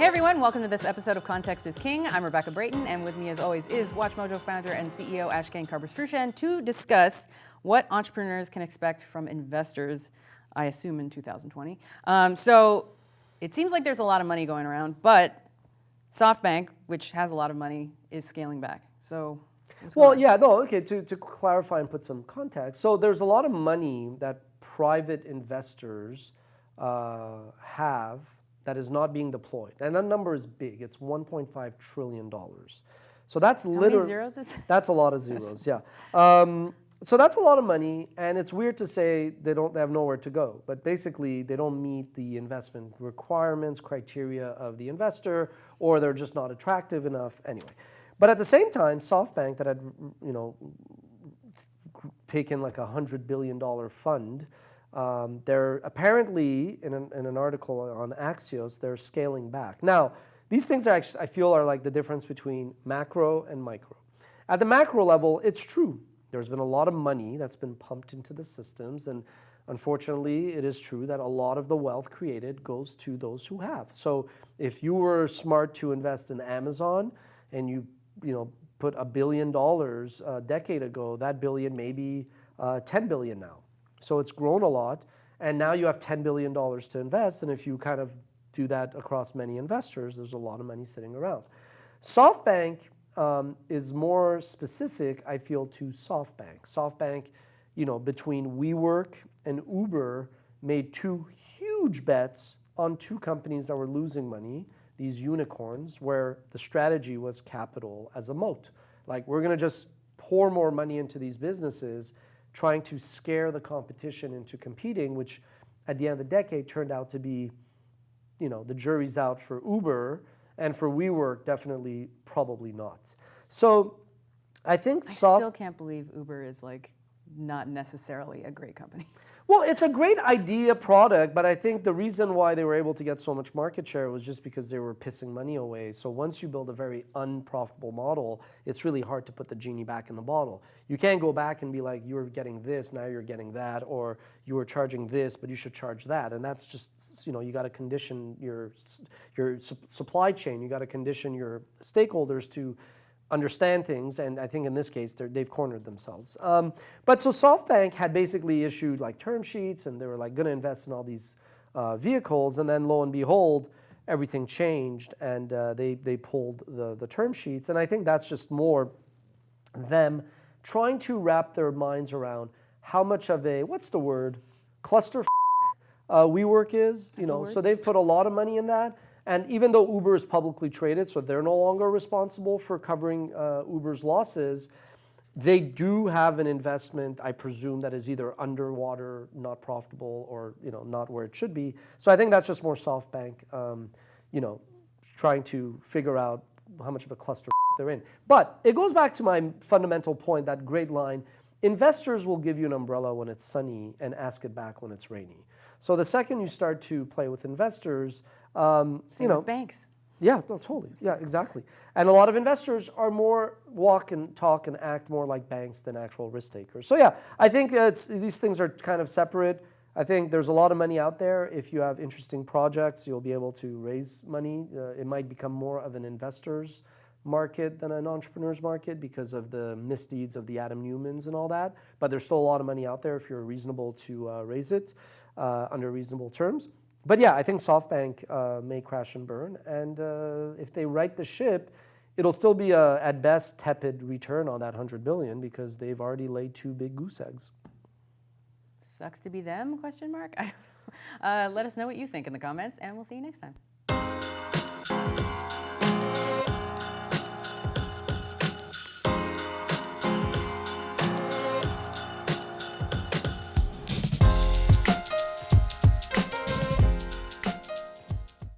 Hey everyone, welcome to this episode of Context is King. I'm Rebecca Brayton, and with me as always is WatchMojo founder and CEO Ashkan Karbasfrooshan to discuss what entrepreneurs can expect from investors, I assume in 2020. So it seems like there's a lot of money going around, but SoftBank, which has a lot of money, is scaling back. So to clarify and put some context. So there's a lot of money that private investors have that is not being deployed. And that number is big. It's $1.5 trillion. So that's literally... How many zeros is that? That's a lot of zeros, yeah. So that's a lot of money, and it's weird to say they have nowhere to go. But basically, they don't meet the investment requirements, criteria of the investor, or they're just not attractive enough anyway. But at the same time, SoftBank that had, taken like $100 billion fund, they're apparently, in an article on Axios, they're scaling back. Now, these things are actually, I feel, are like the difference between macro and micro. At the macro level, it's true. There's been a lot of money that's been pumped into the systems, and unfortunately, it is true that a lot of the wealth created goes to those who have. So if you were smart to invest in Amazon and you put $1 billion a decade ago, that billion may be $10 billion now. So it's grown a lot, and now you have $10 billion to invest, and if you kind of do that across many investors, there's a lot of money sitting around. SoftBank is more specific, I feel, to SoftBank. SoftBank, between WeWork and Uber, made two huge bets on two companies that were losing money, these unicorns, where the strategy was capital as a moat. Like, we're going to just pour more money into these businesses, trying to scare the competition into competing, which at the end of the decade turned out to be, the jury's out for Uber, and for WeWork, definitely, probably not. So I think I still can't believe Uber is not necessarily a great company. Well, it's a great idea product, but I think the reason why they were able to get so much market share was just because they were pissing money away. So once you build a very unprofitable model, it's really hard to put the genie back in the bottle. You can't go back and be like, you were getting this, now you're getting that, or you were charging this, but you should charge that. And that's just, you got to condition your supply chain. You got to condition your stakeholders to understand things, and I think in this case they've cornered themselves. But so SoftBank had basically issued term sheets, and they were going to invest in all these vehicles, and then lo and behold, everything changed, and they pulled the term sheets. And I think that's just more them trying to wrap their minds around how much of a, cluster WeWork is. So they've put a lot of money in that. And even though Uber is publicly traded, so they're no longer responsible for covering Uber's losses, they do have an investment, I presume, that is either underwater, not profitable, or not where it should be. So I think that's just more SoftBank, trying to figure out how much of a cluster they're in. But it goes back to my fundamental point, that great line: investors will give you an umbrella when it's sunny and ask it back when it's rainy. So the second you start to play with investors, with banks. Yeah, no, totally. Yeah, exactly. And a lot of investors are more walk and talk and act more like banks than actual risk takers. So yeah, I think these things are kind of separate. I think there's a lot of money out there. If you have interesting projects, you'll be able to raise money. It might become more of an investor's market than an entrepreneur's market because of the misdeeds of the Adam Newmans and all that. But there's still a lot of money out there if you're reasonable to raise it under reasonable terms. But yeah, I think SoftBank may crash and burn, and if they right the ship, it'll still be at best tepid return on that $100 billion because they've already laid two big goose eggs. Sucks to be them? Let us know what you think in the comments, and we'll see you next time.